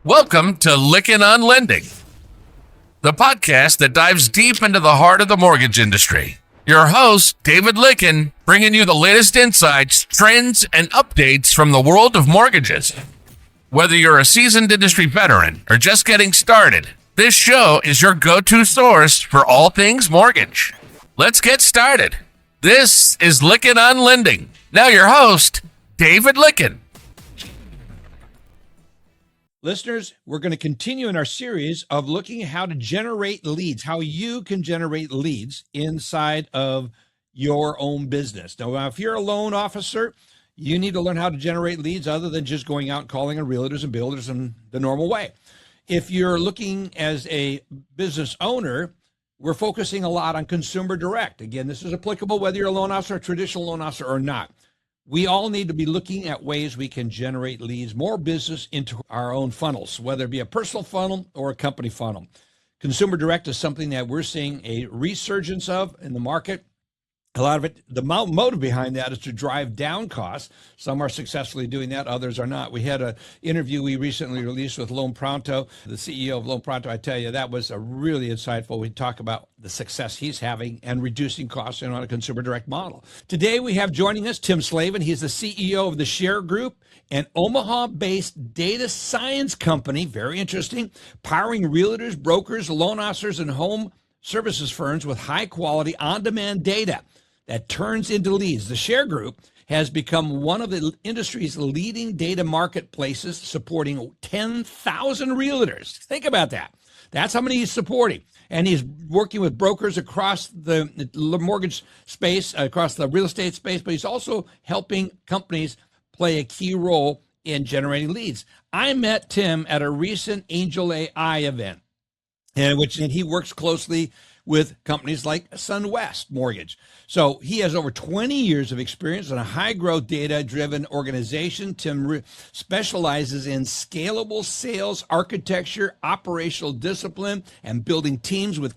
Welcome to Lykken on Lending, the podcast that dives deep into the heart of the mortgage industry. Your host, David Lykken, bringing you the latest insights, trends, and updates from the world of mortgages. Whether you're a seasoned industry veteran or just getting started, this show is your go-to source for all things mortgage. Let's get started. This is Lykken on Lending. Now your host, David Lykken. Listeners, we're going to continue in our series of looking at how to generate leads, how you can generate leads inside of your own business. Now, if you're a loan officer, you need to learn how to generate leads other than just going out and calling on realtors and builders in the normal way. If you're looking as a business owner, we're focusing a lot on consumer direct. Again, this is applicable whether you're a loan officer, a traditional loan officer or not. We all need to be looking at ways we can generate leads, more business into our own funnels, whether it be a personal funnel or a company funnel. Consumer direct is something that we're seeing a resurgence of in the market. A lot of it, the motive behind that is to drive down costs. Some are successfully doing that, others are not. We had an interview we recently released with Loan Pronto, the CEO of Loan Pronto. I tell you, that was a really insightful. We talk about the success he's having and reducing costs on a consumer direct model. Today we have joining us Tim Slevin. He's the CEO of TheShareGroup, an Omaha-based data science company, very interesting, powering realtors, brokers, loan officers, and home services firms with high-quality, on-demand data that turns into leads. TheShareGroup has become one of the industry's leading data marketplaces, supporting 10,000 realtors. Think about that. That's how many he's supporting. And he's working with brokers across the mortgage space, across the real estate space, but he's also helping companies play a key role in generating leads. I met Tim at a recent Angel AI event, and he works closely with companies like SunWest Mortgage. So he has over 20 years of experience in a high-growth, data-driven organization. Tim specializes in scalable sales architecture, operational discipline, and building teams with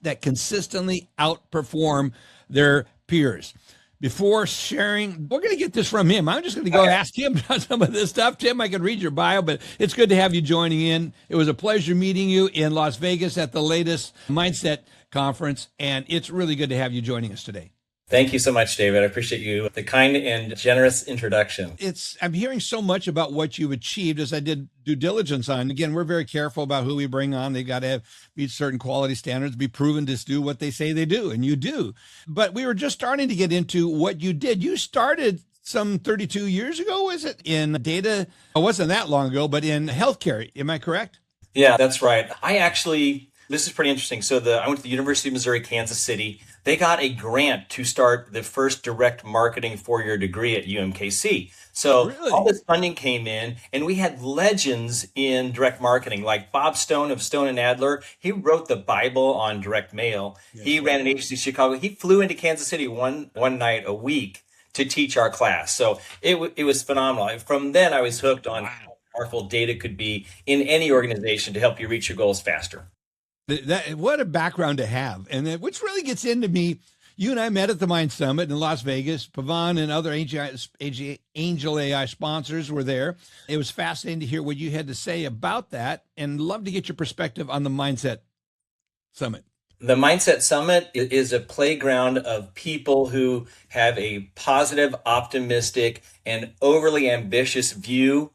that consistently outperform their peers. Before sharing, we're going to get this from him. I'm just going to go ask him about some of this stuff. Tim, I can read your bio, but it's good to have you joining in. It was a pleasure meeting you in Las Vegas at the latest Mindset conference, and it's really good to have you joining us today. Thank you so much, David. I appreciate you, the kind and generous introduction. I'm hearing so much about what you've achieved as I did due diligence on. Again, we're very careful about who we bring on. They've got to meet certain quality standards, be proven to do what they say they do, and you do. But we were just starting to get into what you did. You started some 32 years ago, is it, in data? It wasn't that long ago, but in healthcare. Am I correct? Yeah, that's right. This is pretty interesting. So I went to the University of Missouri, Kansas City. They got a grant to start the first direct marketing four-year degree at UMKC. So all this funding came in, and we had legends in direct marketing, like Bob Stone of Stone and Adler. He wrote the Bible on direct mail. Yes, he ran an agency in Chicago. He flew into Kansas City one night a week to teach our class. So it was phenomenal. From then, I was hooked on how powerful data could be in any organization to help you reach your goals faster. What a background to have. And which really gets into me. You and I met at the Mind Summit in Las Vegas. Pavan and other Angel AI sponsors were there. It was fascinating to hear what you had to say about that, and love to get your perspective on the Mindset Summit. The Mindset Summit is a playground of people who have a positive, optimistic, and overly ambitious view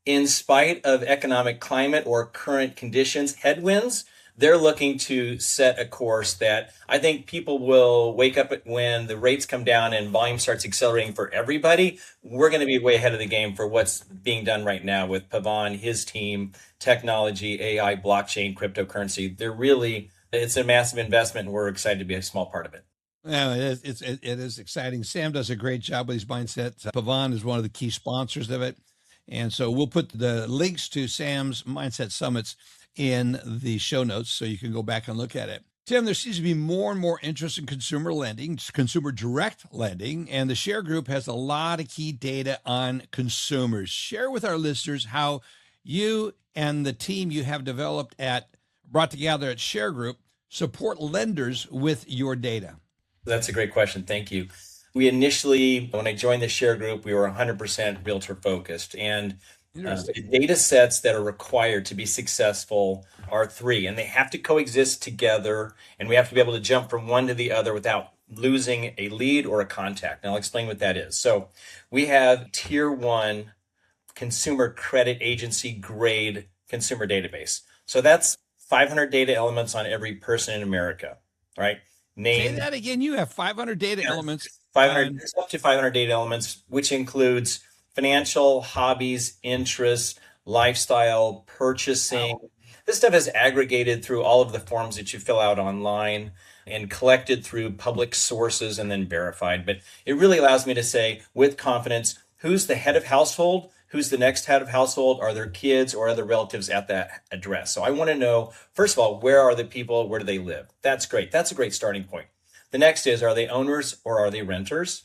in spite of economic climate or current conditions, headwinds. They're looking to set a course that I think people will wake up when the rates come down and volume starts accelerating for everybody. We're going to be way ahead of the game for what's being done right now with Pavan, his team, technology, AI, blockchain, cryptocurrency. It's a massive investment, and we're excited to be a small part of it. Yeah, it is exciting. Sam does a great job with these mindsets. Pavan is one of the key sponsors of it. And so we'll put the links to Sam's Mindset Summits in the show notes so you can go back and look at it. Tim, there seems to be more and more interest in consumer lending, consumer direct lending, and TheShareGroup has a lot of key data on consumers. Share with our listeners how you and the team you have brought together at TheShareGroup support lenders with your data. That's a great question. Thank you. We initially, when I joined TheShareGroup, we were 100% realtor focused. And Interesting. The data sets that are required to be successful are three, and they have to coexist together, and we have to be able to jump from one to the other without losing a lead or a contact. And I'll explain what that is. So we have tier one consumer credit agency grade consumer database. So that's 500 data elements on every person in America, right? Say that again. You have 500 data elements. 500, there's up to 500 data elements, which includes financial, hobbies, interests, lifestyle, purchasing. Wow. This stuff is aggregated through all of the forms that you fill out online and collected through public sources and then verified. But it really allows me to say with confidence, who's the head of household? Who's the next head of household? Are there kids or other relatives at that address? So I want to know, first of all, where are the people? Where do they live? That's great. That's a great starting point. The next is, are they owners or are they renters?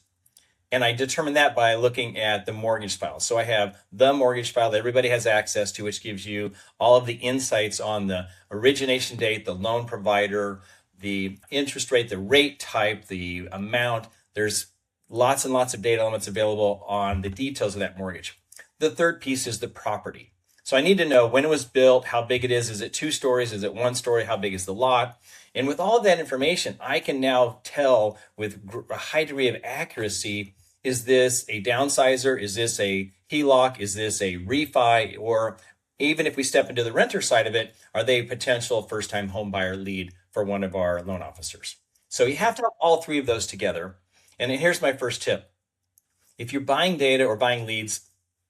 And I determine that by looking at the mortgage file. So I have the mortgage file that everybody has access to, which gives you all of the insights on the origination date, the loan provider, the interest rate, the rate type, the amount. There's lots and lots of data elements available on the details of that mortgage. The third piece is the property. So I need to know when it was built, how big it is. Is it 2 stories? Is it 1 story? How big is the lot? And with all of that information, I can now tell with a high degree of accuracy, is this a downsizer? Is this a HELOC? Is this a refi? Or even if we step into the renter side of it, are they a potential first-time home buyer lead for one of our loan officers? So you have to have all three of those together. And here's my first tip. If you're buying data or buying leads,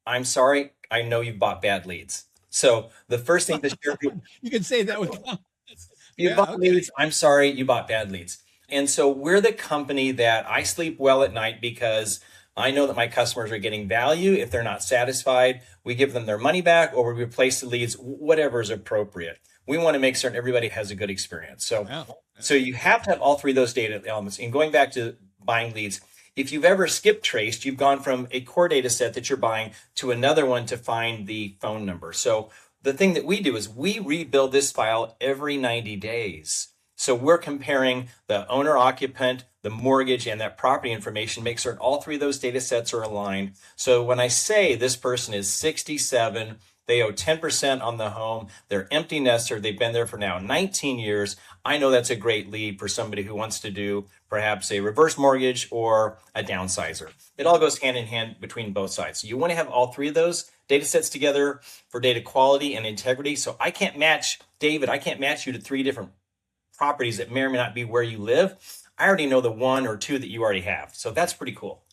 I'm sorry, I know you've bought bad leads. So the first thing to share, You can say that with confidence. you Yeah, bought okay. leads. I'm sorry, you bought bad leads. And so we're the company that I sleep well at night because I know that my customers are getting value. If they're not satisfied, we give them their money back or we replace the leads, whatever is appropriate. We want to make certain everybody has a good experience. So, Yeah. so you have to have all three of those data elements. And going back to buying leads, if you've ever skip traced, you've gone from a core data set that you're buying to another one to find the phone number. So the thing that we do is we rebuild this file every 90 days. So we're comparing the owner occupant, the mortgage, and that property information, make certain all three of those data sets are aligned. So when I say this person is 67, they owe 10% on the home, they're empty nester, they've been there for now 19 years, I know that's a great lead for somebody who wants to do perhaps a reverse mortgage or a downsizer. It all goes hand in hand between both sides. So you want to have all three of those data sets together for data quality and integrity. So I can't match, David, I can't match you to 3 different properties that may or may not be where you live. I already know the 1 or 2 that you already have. So that's pretty cool.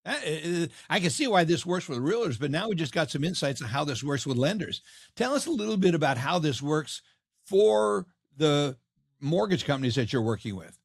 I can see why this works with realtors, but now we just got some insights on how this works with lenders. Tell us a little bit about how this works for the mortgage companies that you're working with.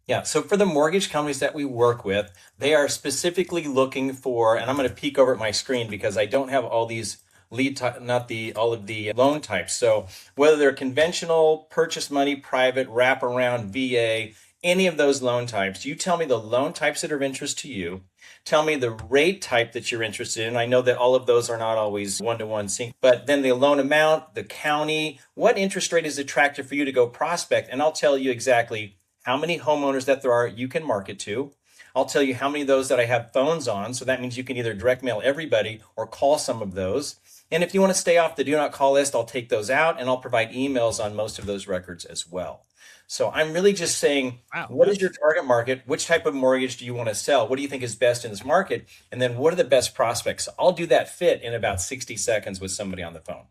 Yeah, so for the mortgage companies that we work with, they are specifically looking for, and I'm going to peek over at my screen because I don't have all these all of the loan types. So whether they're conventional, purchase money, private, wraparound, VA, any of those loan types, you tell me the loan types that are of interest to you. Tell me the rate type that you're interested in. I know that all of those are not always one-to-one sync, but then the loan amount, the county, what interest rate is attractive for you to go prospect, and I'll tell you exactly how many homeowners that there are you can market to. I'll tell you how many of those that I have phones on, so that means you can either direct mail everybody or call some of those. And if you want to stay off the do not call list, I'll take those out and I'll provide emails on most of those records as well. So I'm really just saying, Wow. What is your target market? Which type of mortgage do you want to sell? What do you think is best in this market? And then what are the best prospects? I'll do that fit in about 60 seconds with somebody on the phone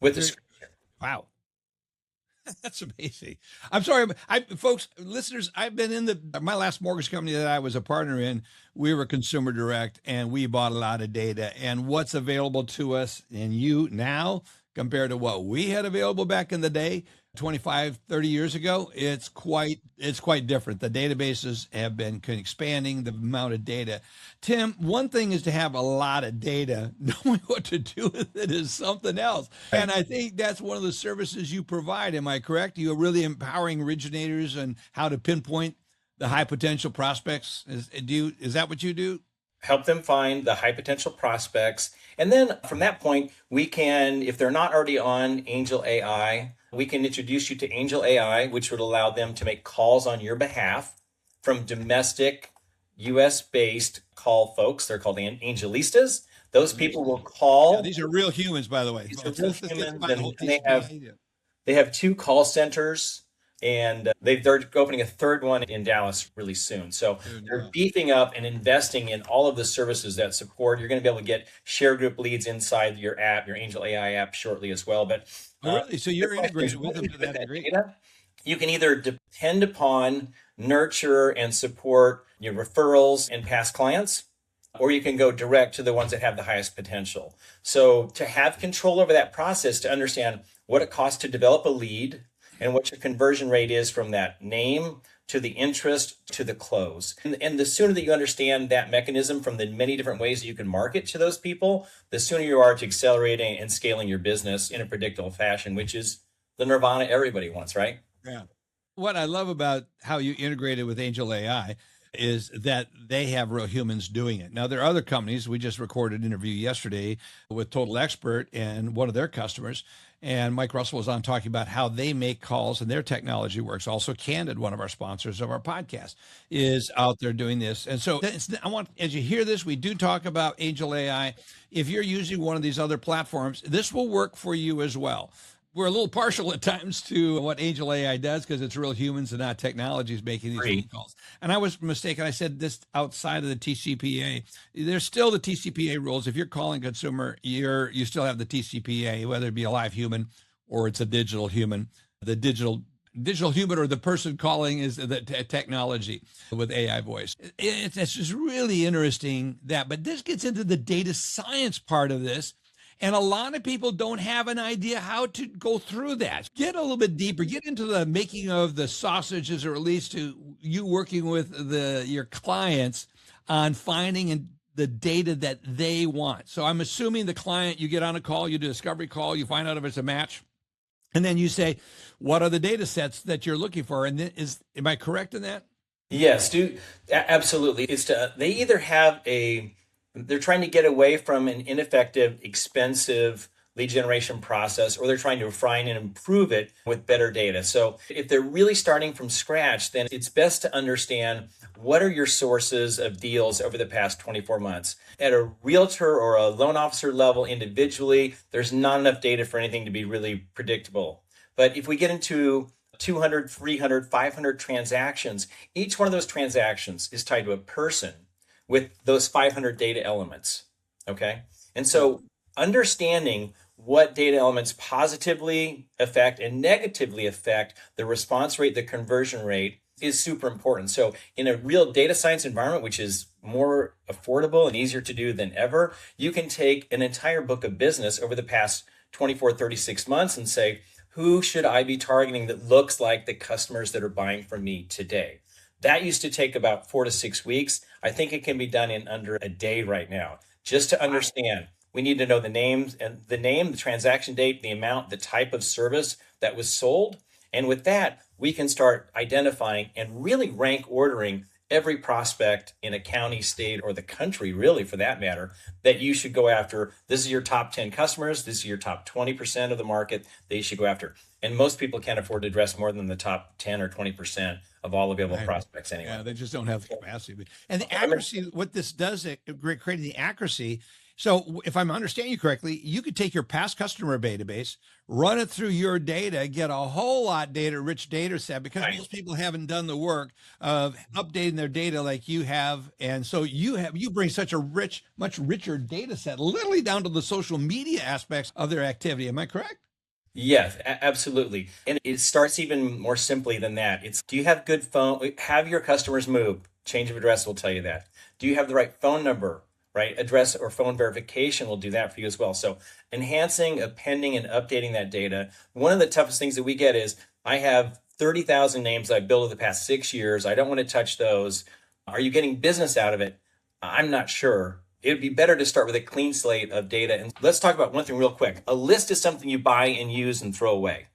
with the screen share. Wow. That's amazing. I'm sorry, folks, listeners, I've been in my last mortgage company that I was a partner in. We were consumer direct and we bought a lot of data, and what's available to us and you now compared to what we had available back in the day, 25, 30 years ago, it's quite different. The databases have been expanding the amount of data. Tim, one thing is to have a lot of data. Knowing what to do with it is something else. And I think that's one of the services you provide. Am I correct? You're really empowering originators and how to pinpoint the high potential prospects. Is that what you do? Help them find the high potential prospects. And then from that point, we can, if they're not already on Angel AI, we can introduce you to Angel AI, which would allow them to make calls on your behalf from domestic US-based call folks. They're called Angelistas. Those people will Yeah, call. these are real humans, by the way, These are folks. real Let's get humans, by the whole and they TCP have idea. they have 2 call centers, and they're opening a third one in Dallas really soon. So they're Yeah. beefing up and investing in all of the services that support. You're going to be able to get ShareGroup leads inside your app, your Angel AI app shortly as well. But Oh, really? So the you're question is, integrated with what do them we to do with that that degree? data? You can either depend upon, nurture, and support your referrals and past clients, or you can go direct to the ones that have the highest potential. So to have control over that process, to understand what it costs to develop a lead and what your conversion rate is from that name to the interest to the close. And the sooner that you understand that mechanism from the many different ways that you can market to those people, the sooner you are to accelerating and scaling your business in a predictable fashion, which is the nirvana everybody wants, right? Yeah. What I love about how you integrated with Angel AI is that they have real humans doing it. Now, there are other companies. We just recorded an interview yesterday with Total Expert and one of their customers. And Mike Russell was on talking about how they make calls and their technology works. Also, Candid, one of our sponsors of our podcast, is out there doing this. And so I want, as you hear this, we do talk about Angel AI. If you're using one of these other platforms, this will work for you as well. We're a little partial at times to what Angel AI does because it's real humans and not technologies making these phone calls. And I was mistaken. I said this outside of the TCPA. There's still the TCPA rules. If you're calling consumer, you still have the TCPA, whether it be a live human or it's a digital human. The digital human or the person calling is the technology with AI voice. It's just really interesting but this gets into the data science part of this. And a lot of people don't have an idea how to go through that. Get a little bit deeper, get into the making of the sausages, or at least to you working with your clients on finding the data that they want. So I'm assuming the client, you get on a call, you do a discovery call, you find out if it's a match. And then you say, what are the data sets that you're looking for? And then am I correct in that? Yes, absolutely. They either have they're trying to get away from an ineffective, expensive lead generation process, or they're trying to refine and improve it with better data. So if they're really starting from scratch, then it's best to understand what are your sources of deals over the past 24 months. At a realtor or a loan officer level individually, there's not enough data for anything to be really predictable. But if we get into 200, 300, 500 transactions, each one of those transactions is tied to a person with those 500 data elements. Okay. And so understanding what data elements positively affect and negatively affect the response rate, the conversion rate, is super important. So in a real data science environment, which is more affordable and easier to do than ever, you can take an entire book of business over the past 24, 36 months and say, who should I be targeting that looks like the customers that are buying from me today? That used to take about 4 to 6 weeks. I think it can be done in under a day right now. Just to understand, we need to know the names and the name, the transaction date, the amount, the type of service that was sold. And with that, we can start identifying and really rank ordering every prospect in a county, state, or the country, really, for that matter, that you should go after. This is your top 10 customers. This is your top 20% of the market that you should go after. And most people can't afford to address more than the top 10 or 20% of all available prospects anyway. Yeah, they just don't have the capacity. And the accuracy, what this does, creating the accuracy. So if I'm understanding you correctly, you could take your past customer database, run it through your data, get a whole lot rich data set, because most people haven't done the work of updating their data like you have. And so you bring such a much richer data set, literally down to the social media aspects of their activity. Am I correct? Yes, absolutely. And it starts even more simply than that. Do you have good phone? Have your customers move? Change of address will tell you that. Do you have the right phone number? Right? Address or phone verification will do that for you as well. So enhancing, appending, and updating that data. One of the toughest things that we get is I have 30,000 names that I've built over the past 6 years. I don't want to touch those. Are you getting business out of it? I'm not sure. It would be better to start with a clean slate of data. And let's talk about one thing real quick. A list is something you buy and use and throw away.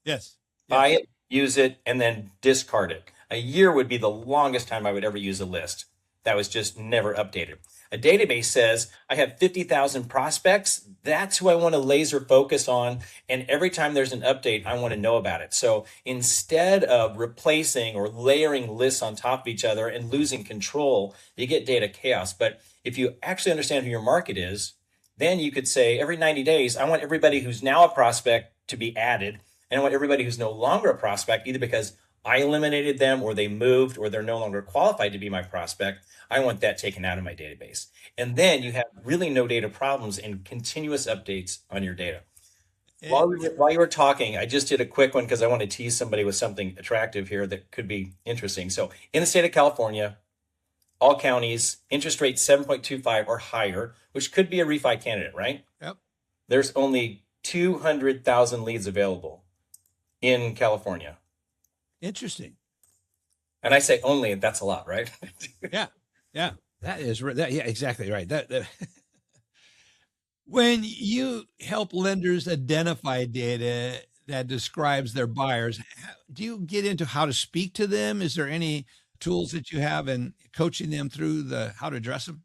Yes. Buy it, use it, and then discard it. A year would be the longest time I would ever use a list. That was just never updated. A database says I have 50,000 prospects. That's who I want to laser focus on. And every time there's an update, I want to know about it. So instead of replacing or layering lists on top of each other and losing control, you get data chaos. But if you actually understand who your market is, Then you could say every 90 days, I want everybody who's now a prospect to be added. And I want everybody who's no longer a prospect, either because I eliminated them or they moved or they're no longer qualified to be my prospect, I want that taken out of my database. And then you have really no data problems and continuous updates on your data. While you were talking, I just did a quick one because I want to tease somebody with something attractive here that could be interesting. So in the state of California, all counties, interest rate 7.25 or higher, which could be a refi candidate, right? Yep. There's only 200,000 leads available in California. Interesting. And I say only, that's a lot, right? Yeah. That is right. Yeah, exactly right. That When you help lenders identify data that describes their buyers, do you get into how to speak to them? Is there any tools that you have in coaching them through how to address them?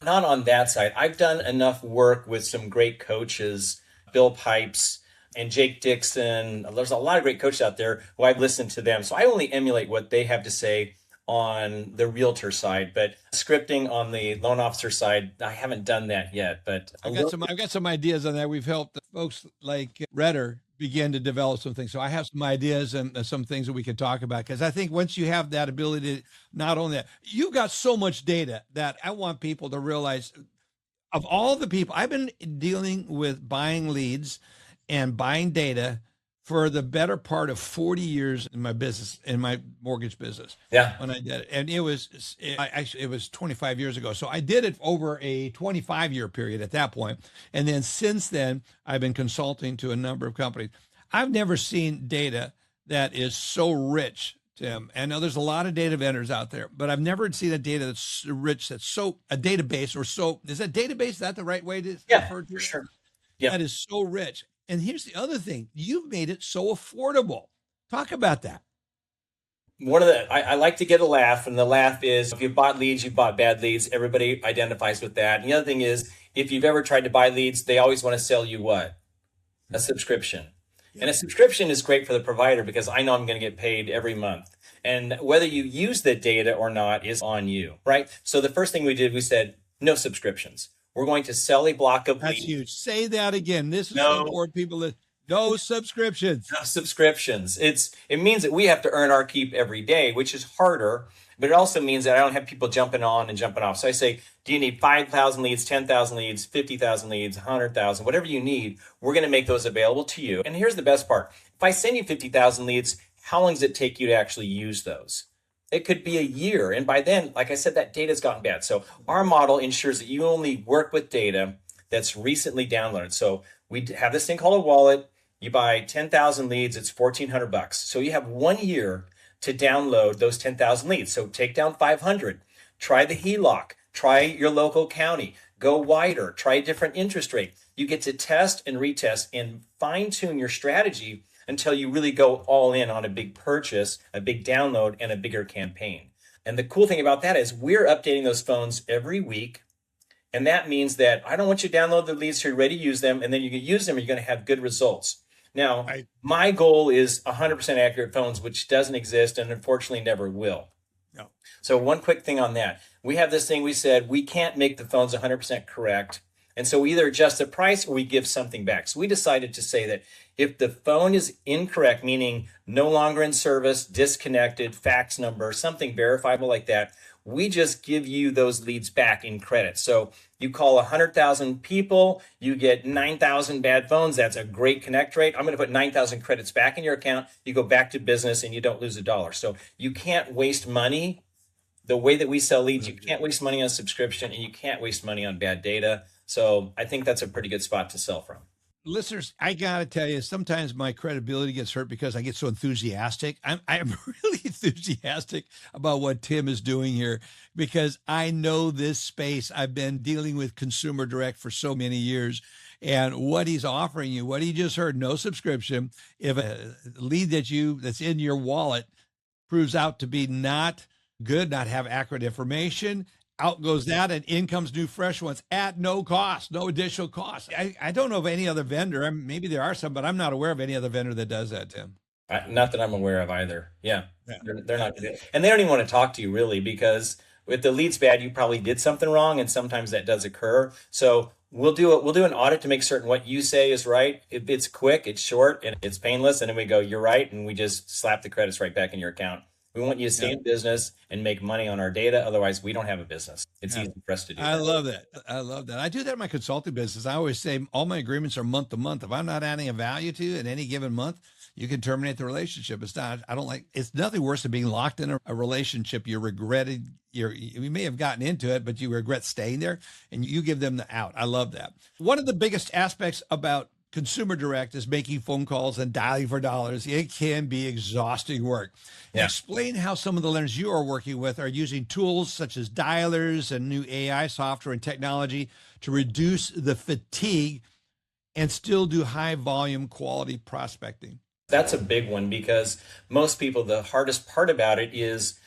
Not on that side. I've done enough work with some great coaches, Bill Pipes and Jake Dixon. There's a lot of great coaches out there who I've listened to them. So I only emulate what they have to say on the realtor side, but scripting on the loan officer side, I haven't done that yet. But I've got some ideas on that. We've helped folks like Redder begin to develop some things. So I have some ideas and some things that we can talk about, because I think once you have that ability to, not only that, you've got so much data that I want people to realize, of all the people I've been dealing with buying leads and buying data for the better part of 40 years in my business, in my mortgage business. Yeah. When I did it. And it was 25 years ago. So I did it over a 25-year period at that point. And then since then, I've been consulting to a number of companies. I've never seen data that is so rich, Tim. I know there's a lot of data vendors out there, but I've never seen a data that's rich, that's so, a database or so, is that database, is that the right way to refer to it? Sure. Yeah. That is so rich. And here's the other thing, you've made it so affordable. Talk about that. One of I like to get a laugh, and the laugh is, if you bought leads, you bought bad leads. Everybody identifies with that. And the other thing is, if you've ever tried to buy leads, they always want to sell you what? A subscription. Yeah. And a subscription is great for the provider because I know I'm going to get paid every month. And whether you use the data or not is on you, right? So the first thing we did, we said, no subscriptions. We're going to sell a block of leads. That's huge. Say that again. This is so important, people. No subscriptions. No subscriptions. It means that we have to earn our keep every day, which is harder, but it also means that I don't have people jumping on and jumping off. So I say, do you need 5,000 leads, 10,000 leads, 50,000 leads, 100,000, whatever you need, we're going to make those available to you. And here's the best part. If I send you 50,000 leads, how long does it take you to actually use those? It could be a year. And by then, like I said, that data's gotten bad. So our model ensures that you only work with data that's recently downloaded. So we have this thing called a wallet. You buy 10,000 leads, it's $1,400. So you have 1 year to download those 10,000 leads. So take down 500, try the HELOC, try your local county, go wider, try a different interest rate. You get to test and retest and fine tune your strategy until you really go all in on a big purchase, a big download, and a bigger campaign. And the cool thing about that is we're updating those phones every week. And that means that I don't want you to download the leads so you're ready to use them, and then you can use them and you're going to have good results. Now, my goal is 100% accurate phones, which doesn't exist and unfortunately never will. No. So one quick thing on that. We have this thing we said, we can't make the phones 100% correct. And so we either adjust the price or we give something back. So we decided to say that if the phone is incorrect, meaning no longer in service, disconnected, fax number, something verifiable like that, we just give you those leads back in credit. So you call 100,000 people, you get 9,000 bad phones. That's a great connect rate. I'm going to put 9,000 credits back in your account. You go back to business and you don't lose $1. So you can't waste money. The way that we sell leads, you can't waste money on subscription and you can't waste money on bad data. So I think that's a pretty good spot to sell from. Listeners, I got to tell you, sometimes my credibility gets hurt because I get so enthusiastic. I'm really enthusiastic about what Tim is doing here because I know this space. I've been dealing with consumer direct for so many years. And what he's offering you, what he just heard, no subscription. If a lead that's in your wallet proves out to be not good, not have accurate information, out goes that, and in comes new fresh ones at no cost, no additional cost. I don't know of any other vendor. Maybe there are some, but I'm not aware of any other vendor that does that, Tim. Not that I'm aware of either. Yeah. They're not good. And they don't even want to talk to you really, because if the lead's bad, you probably did something wrong. And sometimes that does occur. So We'll do an audit to make certain what you say is right. It's quick, it's short, and it's painless. And then we go, you're right. And we just slap the credits right back in your account. We want you to stay in business and make money on our data. Otherwise, we don't have a business. It's easy for us to do I that. love that. I love that. I do that in my consulting business. I always say all my agreements are month to month. If I'm not adding a value to you in any given month, you can terminate the relationship. It's nothing worse than being locked in a relationship. You may have gotten into it, but you regret staying there, and you give them the out. I love that. One of the biggest aspects about consumer direct is making phone calls and dialing for dollars. It can be exhausting work. Yeah. Explain how some of the lenders you are working with are using tools such as dialers and new AI software and technology to reduce the fatigue and still do high volume quality prospecting. That's a big one, because most people, the hardest part about it is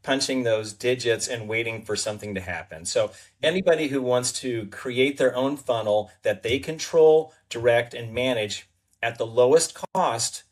punching those digits and waiting for something to happen. So anybody who wants to create their own funnel that they control, direct, and manage at the lowest cost,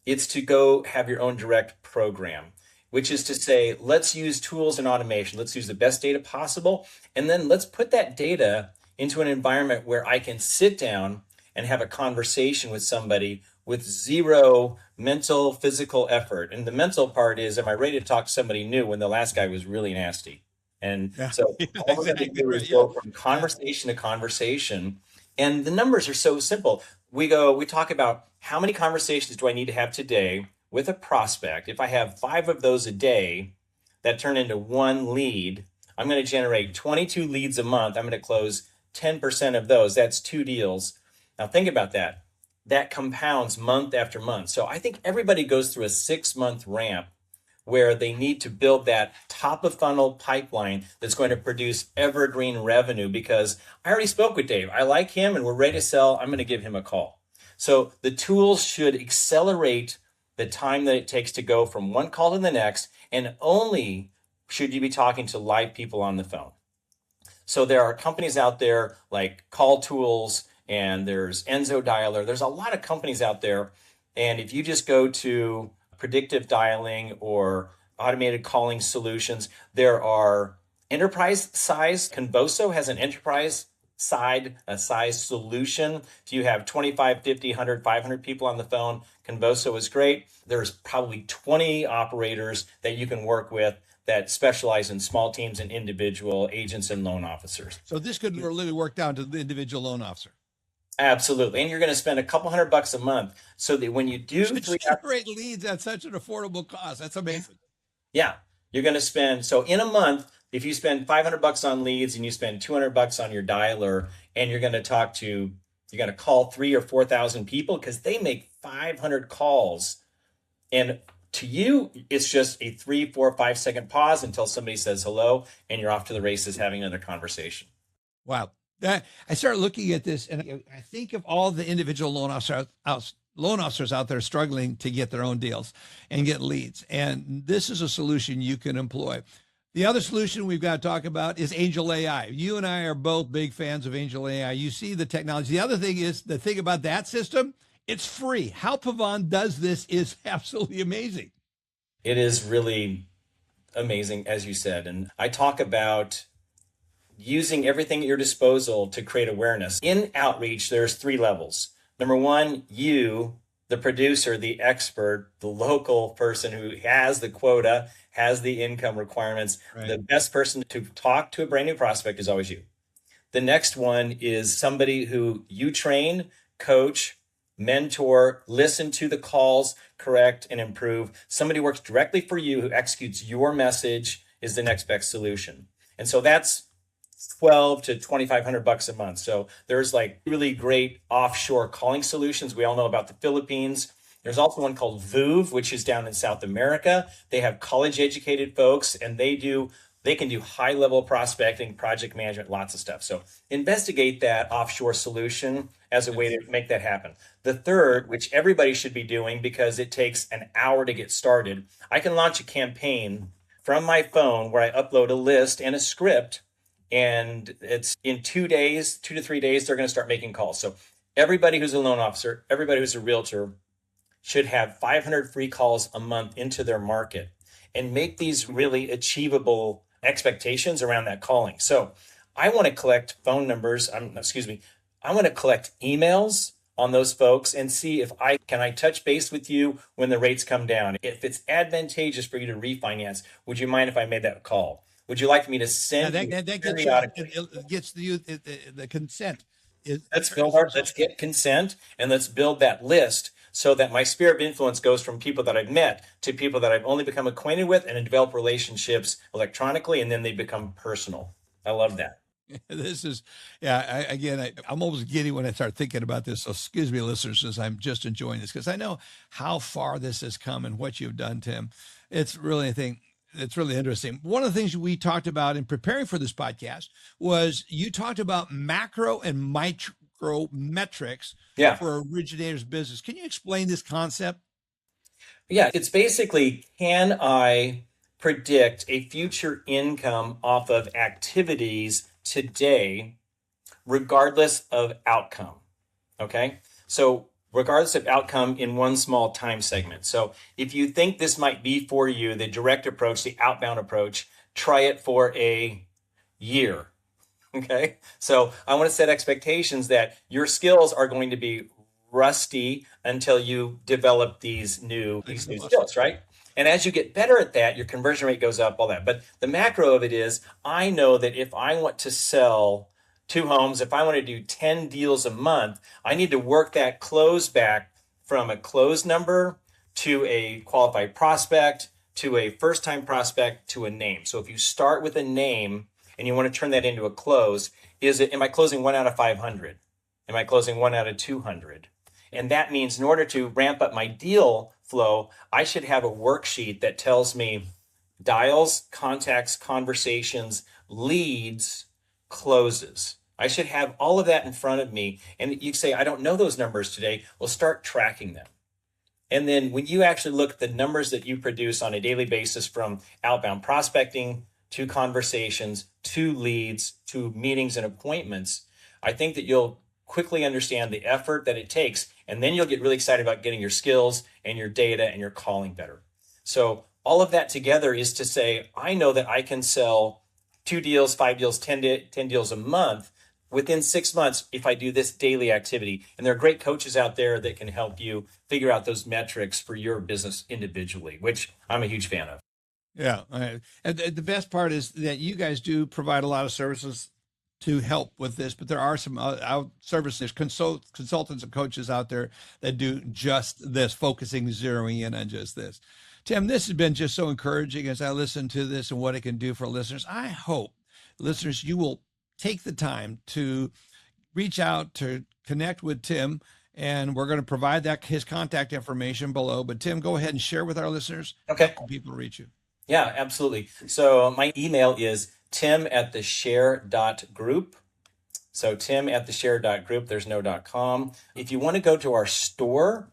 it's to go have your own direct program, which is to say, let's use tools and automation. Let's use the best data possible. And then let's put that data into an environment where I can sit down and have a conversation with somebody with zero mental, physical effort. And the mental part is, am I ready to talk to somebody new when the last guy was really nasty? And so all we're going to do is go from conversation to conversation. And the numbers are so simple. We talk about how many conversations do I need to have today with a prospect. If I have 5 of those a day that turn into 1 lead, I'm going to generate 22 leads a month. I'm going to close 10% of those. That's 2 deals. Now think about that. That compounds month after month. So I think everybody goes through a 6-month ramp where they need to build that top of funnel pipeline that's going to produce evergreen revenue, because I already spoke with Dave. I like him and we're ready to sell. I'm going to give him a call. So the tools should accelerate the time that it takes to go from one call to the next, and only should you be talking to live people on the phone. So there are companies out there like Call Tools, and there's Enzo Dialer. There's a lot of companies out there. And if you just go to predictive dialing or automated calling solutions, there are enterprise size. Convoso has an enterprise size solution. If you have 25, 50, 100, 500 people on the phone, Convoso is great. There's probably 20 operators that you can work with that specialize in small teams and individual agents and loan officers. So this could really work down to the individual loan officer. Absolutely. And you're going to spend a couple $100 a month, so that when you do generate leads at such an affordable cost. That's amazing. Yeah. You're going to spend, so in a month, if you spend $500 on leads and you spend $200 on your dialer, and you're going to call 3,000 or 4,000 people, because they make 500 calls. And to you, it's just a 3, 4, 5 second pause until somebody says hello, and you're off to the races having another conversation. Wow. I started looking at this, and I think of all the individual loan officers out there struggling to get their own deals and get leads. And this is a solution you can employ. The other solution we've got to talk about is Angel AI. You and I are both big fans of Angel AI. You see the technology. The other thing is, the thing about that system, it's free. How Pavan does this is absolutely amazing. It is really amazing, as you said. And I talk about using everything at your disposal to create awareness. In outreach, there's 3 levels. Number 1, you, the producer, the expert, the local person who has the quota, has the income requirements. Right. The best person to talk to a brand new prospect is always you. The next one is somebody who you train, coach, mentor, listen to the calls, correct, and improve. Somebody who works directly for you, who executes your message, is the next best solution. And so that's $1,200 to $2,500 a month. So there's like really great offshore calling solutions. We all know about the Philippines. There's also one called VOOV, which is down in South America. They have college educated folks, and they can do high level prospecting, project management, lots of stuff. So investigate that offshore solution as a way to make that happen. The third, which everybody should be doing because it takes an hour to get started, I can launch a campaign from my phone where I upload a list and a script. And it's in 2 days, 2 to 3 days, they're going to start making calls. So everybody who's a loan officer, everybody who's a realtor should have 500 free calls a month into their market, and make these really achievable expectations around that calling. So I want to collect phone numbers. I want to collect emails on those folks and see if I touch base with you when the rates come down. If it's advantageous for you to refinance, would you mind if I made that call? Would you like me to send that you gets periodically? it gets you the consent. Let's get consent and let's build that list so that my sphere of influence goes from people that I've met to people that I've only become acquainted with and develop relationships electronically, and then they become personal. I love that. This is, I'm almost giddy when I start thinking about this. So excuse me, listeners, as I'm just enjoying this, because I know how far this has come and what you've done, Tim. It's really interesting. One of the things we talked about in preparing for this podcast was you talked about macro and micro metrics for originator's business. Can you explain this concept? Yeah, it's basically, can I predict a future income off of activities today, regardless of outcome? Okay. So regardless of outcome in one small time segment. So if you think this might be for you, the direct approach, the outbound approach, try it for a year. Okay. So I want to set expectations that your skills are going to be rusty until you develop these new skills, right? And as you get better at that, your conversion rate goes up, all that. But the macro of it is, I know that if I want to sell 2 homes, if I want to do 10 deals a month, I need to work that close back from a close number to a qualified prospect, to a first-time prospect, to a name. So if you start with a name and you want to turn that into a close, am I closing 1 out of 500? Am I closing 1 out of 200? And that means in order to ramp up my deal flow, I should have a worksheet that tells me dials, contacts, conversations, leads, closes. I should have all of that in front of me. And you say, I don't know those numbers today. Well, start tracking them. And then when you actually look at the numbers that you produce on a daily basis, from outbound prospecting to conversations, to leads, to meetings and appointments, I think that you'll quickly understand the effort that it takes. And then you'll get really excited about getting your skills and your data and your calling better. So all of that together is to say, I know that I can sell 2 deals, 5 deals, 10 deals a month within 6 months if I do this daily activity. And there are great coaches out there that can help you figure out those metrics for your business individually, which I'm a huge fan of. Yeah. And the best part is that you guys do provide a lot of services to help with this, but there are some services, consultants and coaches out there that do just this, focusing, zeroing in on just this. Tim, this has been just so encouraging as I listen to this and what it can do for listeners. I hope, listeners, you will take the time to reach out to connect with Tim, and we're going to provide his contact information below. But Tim, go ahead and share with our listeners how people reach you. Yeah, absolutely. So my email is tim@theshare.group. So tim@theshare.group. There's no .com. If you want to go to our store,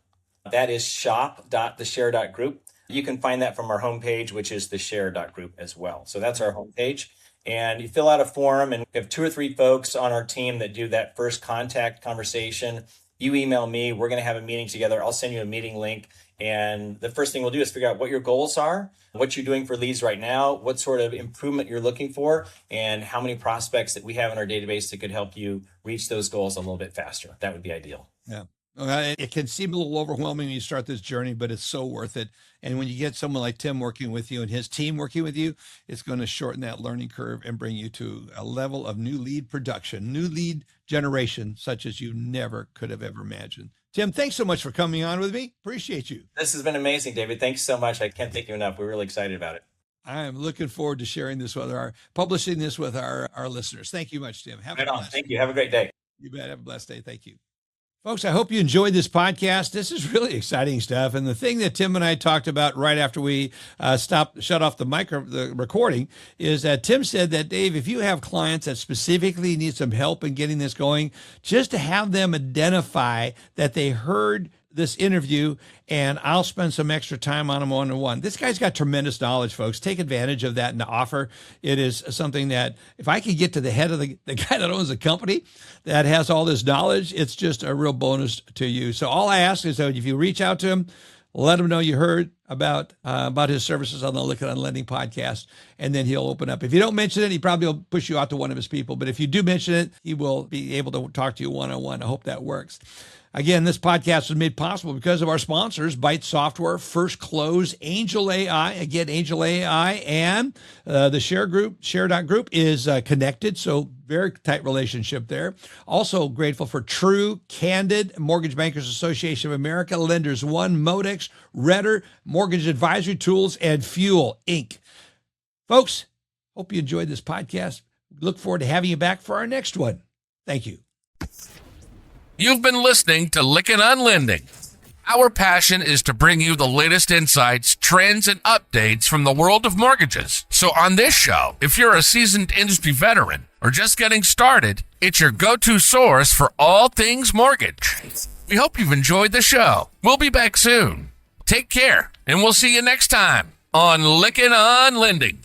that is shop.theshare.group. You can find that from our homepage, which is theshare.group as well. So that's our homepage. And you fill out a form, and we have 2 or 3 folks on our team that do that first contact conversation. You email me, we're going to have a meeting together. I'll send you a meeting link. And the first thing we'll do is figure out what your goals are, what you're doing for leads right now, what sort of improvement you're looking for, and how many prospects that we have in our database that could help you reach those goals a little bit faster. That would be ideal. Yeah. It can seem a little overwhelming when you start this journey, but it's so worth it. And when you get someone like Tim working with you and his team working with you, it's going to shorten that learning curve and bring you to a level of new lead production, new lead generation, such as you never could have ever imagined. Tim, thanks so much for coming on with me. Appreciate you. This has been amazing, David. Thanks so much. I can't thank you enough. We're really excited about it. I am looking forward to sharing this with publishing this with our listeners. Thank you much, Tim. Have a blessed. Thank you. Have a great day. You bet. Have a blessed day. Thank you. Folks, I hope you enjoyed this podcast. This is really exciting stuff. And the thing that Tim and I talked about right after we shut off the recording, is that Tim said that, Dave, if you have clients that specifically need some help in getting this going, just to have them identify that they heard this interview, and I'll spend some extra time on them one-on-one. This guy's got tremendous knowledge, folks. Take advantage of that and the offer. It is something that if I could get to the head of the guy that owns the company that has all this knowledge, it's just a real bonus to you. So all I ask is that if you reach out to him, Let him know you heard about his services on the Lykken on Lending podcast, and then he'll open up. If you don't mention it, he probably will push you out to one of his people. But if you do mention it, he will be able to talk to you one-on-one. I hope that works. Again, this podcast was made possible because of our sponsors, Byte Software, First Close, Angel AI. Again, Angel AI and the TheShareGroup, Share.group is connected, so very tight relationship there. Also grateful for True, Candid, Mortgage Bankers Association of America, Lenders One, Modex, Redder, Mortgage Advisory Tools, and Fuel, Inc. Folks, hope you enjoyed this podcast. Look forward to having you back for our next one. Thank you. You've been listening to Lykken on Lending. Our passion is to bring you the latest insights, trends, and updates from the world of mortgages. So on this show, if you're a seasoned industry veteran or just getting started, it's your go-to source for all things mortgage. We hope you've enjoyed the show. We'll be back soon. Take care, and we'll see you next time on Lykken on Lending.